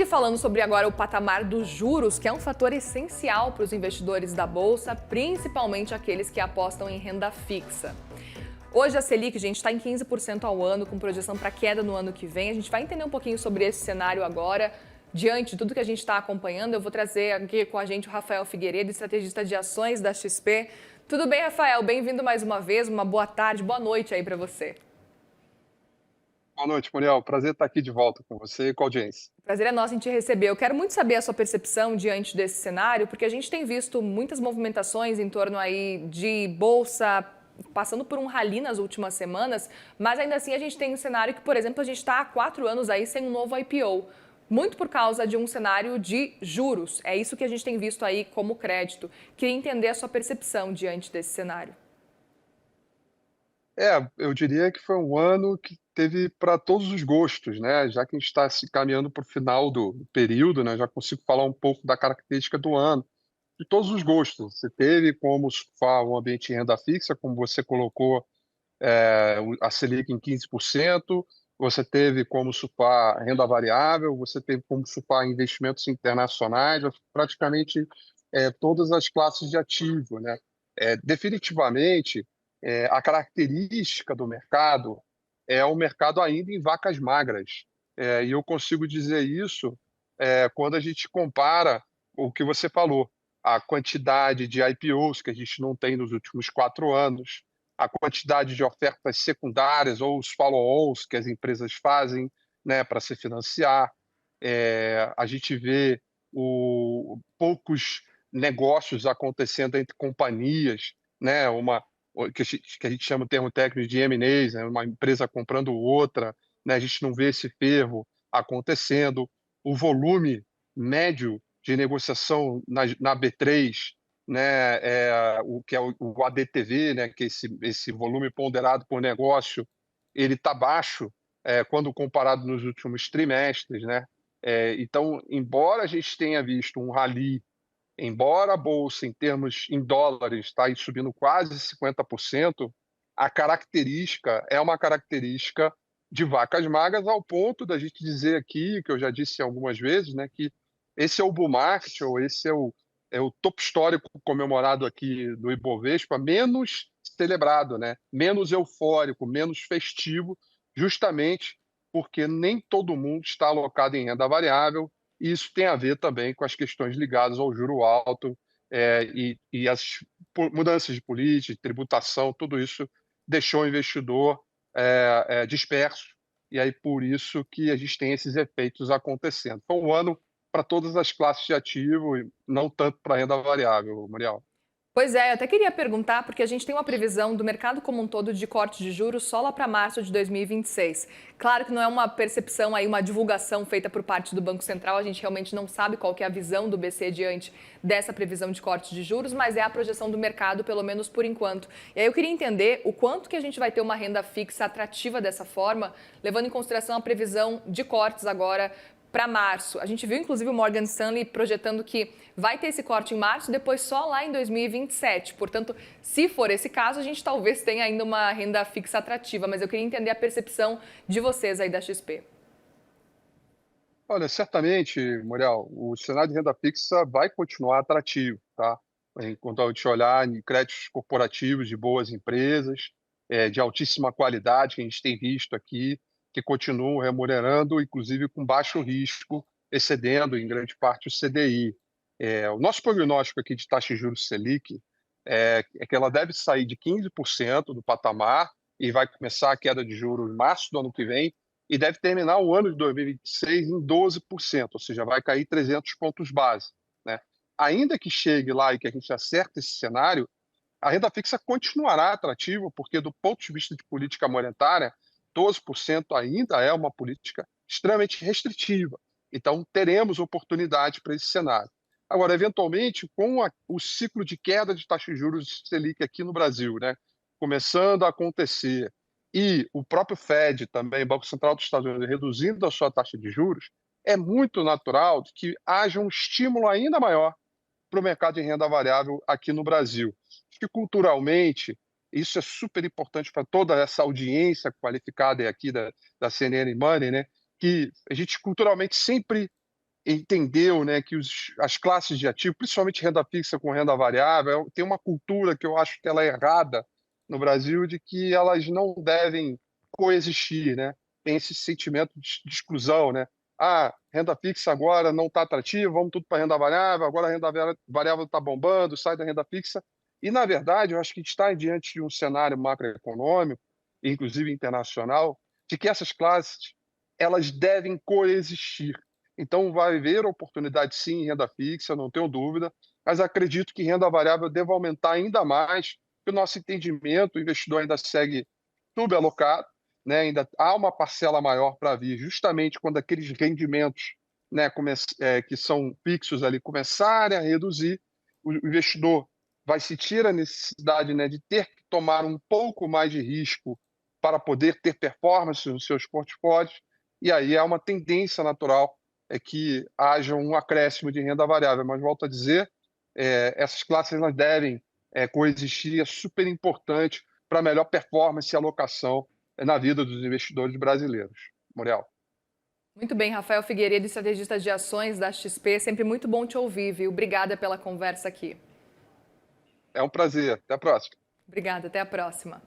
falando sobre agora o patamar dos juros, que é um fator essencial para os investidores da Bolsa, principalmente aqueles que apostam em renda fixa. Hoje a Selic, gente, está em 15% ao ano, com projeção para queda no ano que vem. A gente vai entender um pouquinho sobre esse cenário agora. Diante de tudo que a gente está acompanhando, eu vou trazer aqui com a gente o Rafael Figueiredo, estrategista de ações da XP. Tudo bem, Rafael? Bem-vindo mais uma vez. Uma boa tarde, boa noite aí para você. Boa noite, Muriel. Prazer estar aqui de volta com você e com a audiência. Prazer é nosso em te receber. Eu quero muito saber a sua percepção diante desse cenário, porque a gente tem visto muitas movimentações em torno aí de bolsa, passando por um rally nas últimas semanas, mas ainda assim a gente tem um cenário que, por exemplo, a gente está há 4 anos aí sem um novo IPO. Muito por causa de um cenário de juros. É isso que a gente tem visto aí como crédito. Queria entender a sua percepção diante desse cenário. Eu diria que foi um ano que teve para todos os gostos, né? Já que a gente está se caminhando para o final do período, né? Já consigo falar um pouco da característica do ano, de todos os gostos. Você teve como surfar um ambiente de renda fixa, como você colocou, a Selic em 15%, você teve como surfar renda variável, você teve como surfar investimentos internacionais, praticamente todas as classes de ativo, né? Definitivamente, a característica do mercado é um mercado ainda em vacas magras. E eu consigo dizer isso quando a gente compara o que você falou, a quantidade de IPOs que a gente não tem nos últimos 4 anos, a quantidade de ofertas secundárias ou os follow-ons que as empresas fazem, né, para se financiar. A gente vê poucos negócios acontecendo entre companhias, né, que a gente chama o termo técnico de M&As, né, uma empresa comprando outra, né, a gente não vê esse fervo acontecendo. O volume médio de negociação na B3, né, o que é o ADTV, né, que é esse volume ponderado por negócio, ele está baixo quando comparado nos últimos trimestres, né? Então, embora a gente tenha visto um rally, embora a bolsa, em dólares, está aí subindo quase 50%, a característica é uma característica de vacas magras, ao ponto da gente dizer aqui, que eu já disse algumas vezes, né, que esse é o bull market, ou esse é o topo histórico comemorado aqui do Ibovespa, menos celebrado, né, menos eufórico, menos festivo, justamente porque nem todo mundo está alocado em renda variável, e isso tem a ver também com as questões ligadas ao juro alto, e as mudanças de política, de tributação, tudo isso deixou o investidor disperso, e aí por isso que a gente tem esses efeitos acontecendo. Foi um ano para todas as classes de ativo e não tanto para a renda variável, Mariel. Pois é, eu até queria perguntar, porque a gente tem uma previsão do mercado como um todo de corte de juros só lá para março de 2026. Claro que não é uma percepção aí, uma divulgação feita por parte do Banco Central, a gente realmente não sabe qual que é a visão do BC diante dessa previsão de corte de juros, mas é a projeção do mercado, pelo menos por enquanto. E aí eu queria entender o quanto que a gente vai ter uma renda fixa atrativa dessa forma, levando em consideração a previsão de cortes agora para março. A gente viu, inclusive, o Morgan Stanley projetando que vai ter esse corte em março, depois só lá em 2027. Portanto, se for esse caso, a gente talvez tenha ainda uma renda fixa atrativa. Mas eu queria entender a percepção de vocês aí da XP. Olha, certamente, Muriel, o cenário de renda fixa vai continuar atrativo, tá? Enquanto a gente olhar em créditos corporativos de boas empresas, de altíssima qualidade, que a gente tem visto aqui, que continuam remunerando, inclusive com baixo risco, excedendo em grande parte o CDI. O nosso prognóstico aqui de taxa de juros Selic é que ela deve sair de 15% do patamar e vai começar a queda de juros em março do ano que vem, e deve terminar o ano de 2026 em 12%, ou seja, vai cair 300 pontos base, né? Ainda que chegue lá e que a gente acerte esse cenário, a renda fixa continuará atrativa, porque do ponto de vista de política monetária, 12% ainda é uma política extremamente restritiva. Então, teremos oportunidade para esse cenário. Agora, eventualmente, com o ciclo de queda de taxa de juros Selic aqui no Brasil, né, começando a acontecer, e o próprio Fed também, Banco Central dos Estados Unidos, reduzindo a sua taxa de juros, é muito natural que haja um estímulo ainda maior para o mercado de renda variável aqui no Brasil. Acho que culturalmente isso é super importante para toda essa audiência qualificada aqui da CNN Money, né? Que a gente culturalmente sempre entendeu, né, que as classes de ativo, principalmente renda fixa com renda variável, tem uma cultura que eu acho que ela é errada no Brasil, de que elas não devem coexistir, né? Tem esse sentimento de exclusão, né? Ah, renda fixa agora não está atrativa, vamos tudo para renda variável, agora a renda variável está bombando, sai da renda fixa. E, na verdade, eu acho que a gente está diante de um cenário macroeconômico, inclusive internacional, de que essas classes elas devem coexistir. Então, vai haver oportunidade sim em renda fixa, não tenho dúvida, mas acredito que renda variável deva aumentar ainda mais, porque o nosso entendimento, o investidor ainda segue subalocado, né? Ainda há uma parcela maior para vir, justamente quando aqueles rendimentos, né, que são fixos ali começarem a reduzir, o investidor vai sentir a necessidade, né, de ter que tomar um pouco mais de risco para poder ter performance nos seus portfólios, e aí é uma tendência natural que haja um acréscimo de renda variável. Mas volto a dizer, essas classes elas devem coexistir, é super importante para melhor performance e alocação na vida dos investidores brasileiros. Muriel. Muito bem, Rafael Figueiredo, estrategista de ações da XP. Sempre muito bom te ouvir, viu? Obrigada pela conversa aqui. É um prazer. Até a próxima. Obrigada, até a próxima.